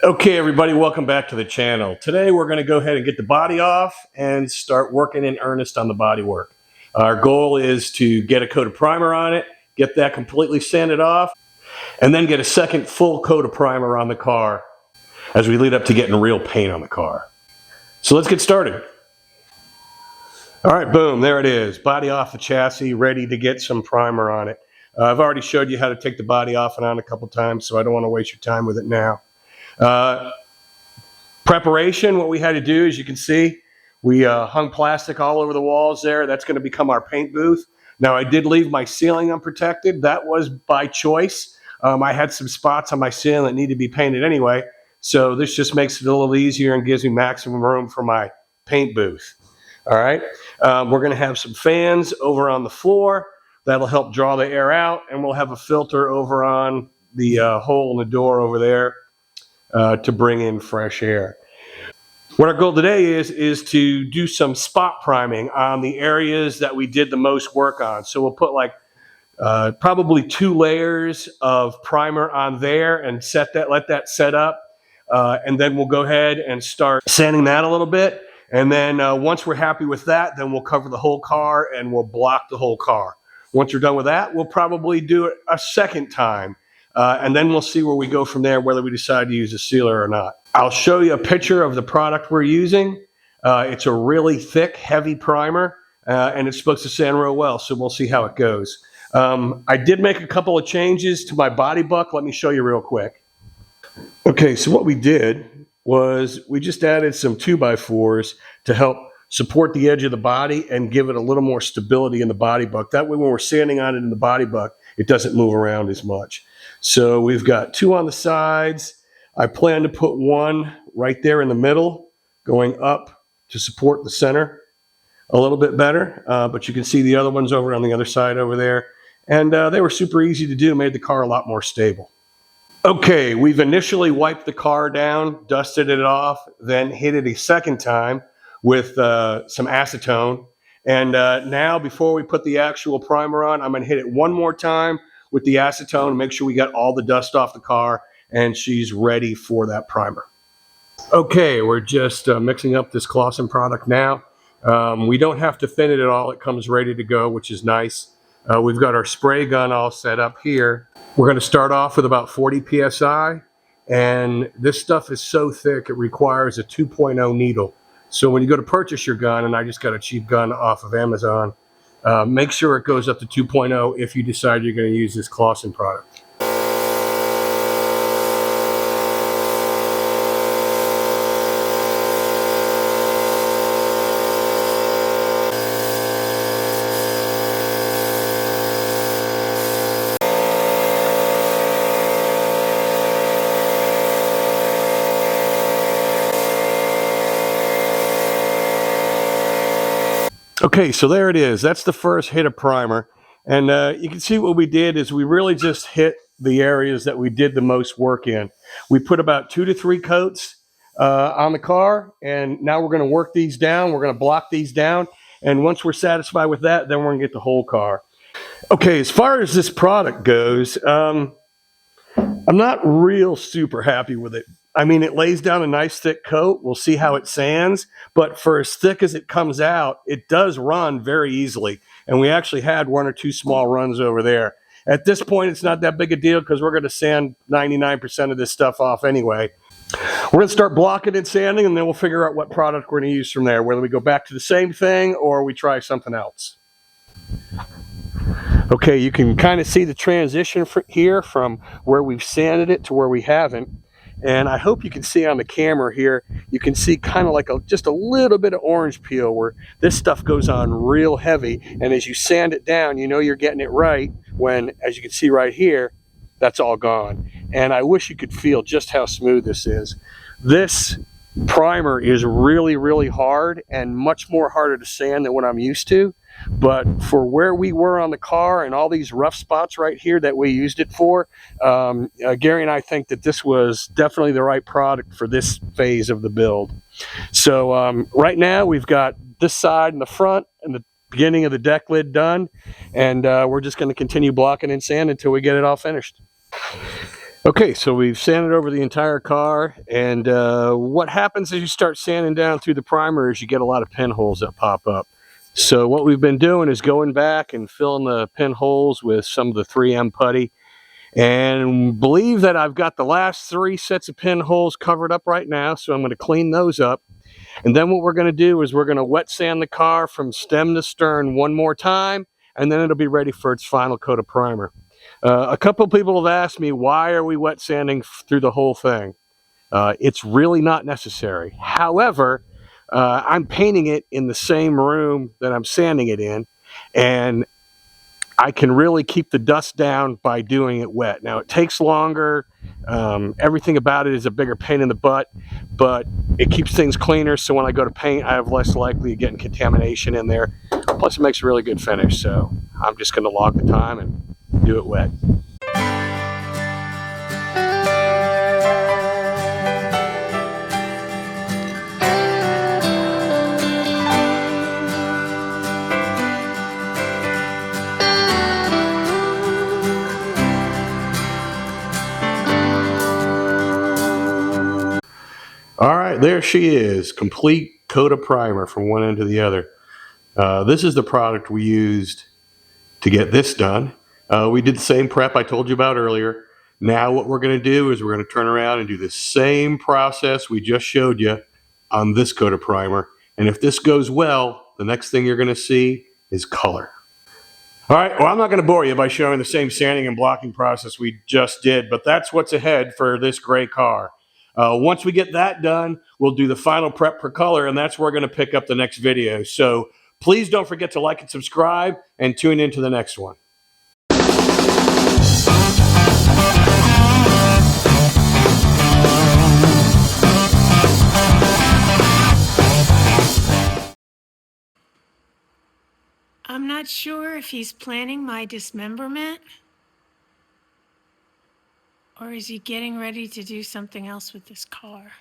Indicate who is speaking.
Speaker 1: Okay, everybody, welcome back to the channel. Today we're going to go ahead and get the body off and start working in earnest on the bodywork. Our goal is to get a coat of primer on it, get that completely sanded off, and then get a second full coat of primer on the car as we lead up to getting real paint on the car. So let's get started. All right, boom, there it is. Body off the chassis, ready to get some primer on it. I've already showed you how to take the body off and on a couple times, so I don't want to waste your time with it now. Preparation, what we had to do, as you can see, we hung plastic all over the walls there. That's going to become our paint booth. Now, I did leave my ceiling unprotected. That was by choice. I had some spots on my ceiling that needed to be painted anyway, so this just makes it a little easier and gives me maximum room for my paint booth. All right, we're going to have some fans over on the floor. That'll help draw the air out, and we'll have a filter over on the hole in the door over there to bring in fresh air. What our goal today is to do some spot priming on the areas that we did the most work on. So we'll put like probably 2 layers of primer on there and let that set up. And then we'll go ahead and start sanding that a little bit. And then once we're happy with that, then we'll cover the whole car and we'll block the whole car. Once we're done with that, we'll probably do it a second time. And then we'll see where we go from there, whether we decide to use a sealer or not. I'll show you a picture of the product we're using. It's a really thick, heavy primer, and it's supposed to sand real well, so we'll see how it goes. I did make a couple of changes to my body buck. Let me show you real quick. Okay, so what we did was we just added some 2x4s to help support the edge of the body and give it a little more stability in the body buck. That way when we're sanding on it in the body buck, it doesn't move around as much. So we've got 2 on the sides. I plan to put 1 right there in the middle, going up to support the center a little bit better. But you can see the other ones over on the other side over there. And they were super easy to do, made the car a lot more stable. Okay, we've initially wiped the car down, dusted it off, then hit it a second time with some acetone. And now, before we put the actual primer on, I'm going to hit it one more time with the acetone and make sure we got all the dust off the car and she's ready for that primer. Okay, we're just mixing up this Clausen product now. We don't have to thin it at all. It comes ready to go, which is nice. We've got our spray gun all set up here. We're going to start off with about 40 PSI, and this stuff is so thick it requires a 2.0 needle. So when you go to purchase your gun, and I just got a cheap gun off of Amazon, make sure it goes up to 2.0 if you decide you're going to use this Clausen product. Okay, so there it is. That's the first hit of primer. And you can see what we did is we really just hit the areas that we did the most work in. We put about 2 to 3 coats on the car, and now we're going to work these down. We're going to block these down. And once we're satisfied with that, then we're going to get the whole car. Okay, as far as this product goes, I'm not real super happy with it. I mean, it lays down a nice thick coat. We'll see how it sands. But for as thick as it comes out, it does run very easily. And we actually had 1 or 2 small runs over there. At this point, it's not that big a deal because we're going to sand 99% of this stuff off anyway. We're going to start blocking and sanding, and then we'll figure out what product we're going to use from there, whether we go back to the same thing or we try something else. Okay, you can kind of see the transition here from where we've sanded it to where we haven't. And I hope you can see on the camera here, you can see kind of like just a little bit of orange peel where this stuff goes on real heavy. And as you sand it down, you know you're getting it right when, as you can see right here, that's all gone. And I wish you could feel just how smooth this is. This primer is really, really hard and much more harder to sand than what I'm used to. But for where we were on the car and all these rough spots right here that we used it for, Gary and I think that this was definitely the right product for this phase of the build. So right now we've got this side and the front and the beginning of the deck lid done, and we're just going to continue blocking and sanding until we get it all finished. Okay, so we've sanded over the entire car, and what happens as you start sanding down through the primer is you get a lot of pinholes that pop up. So what we've been doing is going back and filling the pinholes with some of the 3M putty, and believe that I've got the last 3 sets of pinholes covered up right now, so I'm going to clean those up. And then what we're going to do is we're going to wet sand the car from stem to stern one more time, and then it'll be ready for its final coat of primer. A couple people have asked me, why are we wet sanding through the whole thing? It's really not necessary. However, I'm painting it in the same room that I'm sanding it in, and I can really keep the dust down by doing it wet. Now, it takes longer. Everything about it is a bigger pain in the butt, but it keeps things cleaner, so when I go to paint, I have less likely of getting contamination in there. Plus, it makes a really good finish, so I'm just going to log the time and do it wet. All right, there she is, complete coat of primer from one end to the other. This is the product we used to get this done. We did the same prep I told you about earlier. Now what we're going to do is we're going to turn around and do the same process we just showed you on this coat of primer. And if this goes well, the next thing you're going to see is color. All right, well, I'm not going to bore you by showing the same sanding and blocking process we just did, but that's what's ahead for this gray car. Once we get that done, we'll do the final prep for color, and that's where we're going to pick up the next video. So please don't forget to like and subscribe, and tune into the next one.
Speaker 2: I'm not sure if he's planning my dismemberment, or is he getting ready to do something else with this car?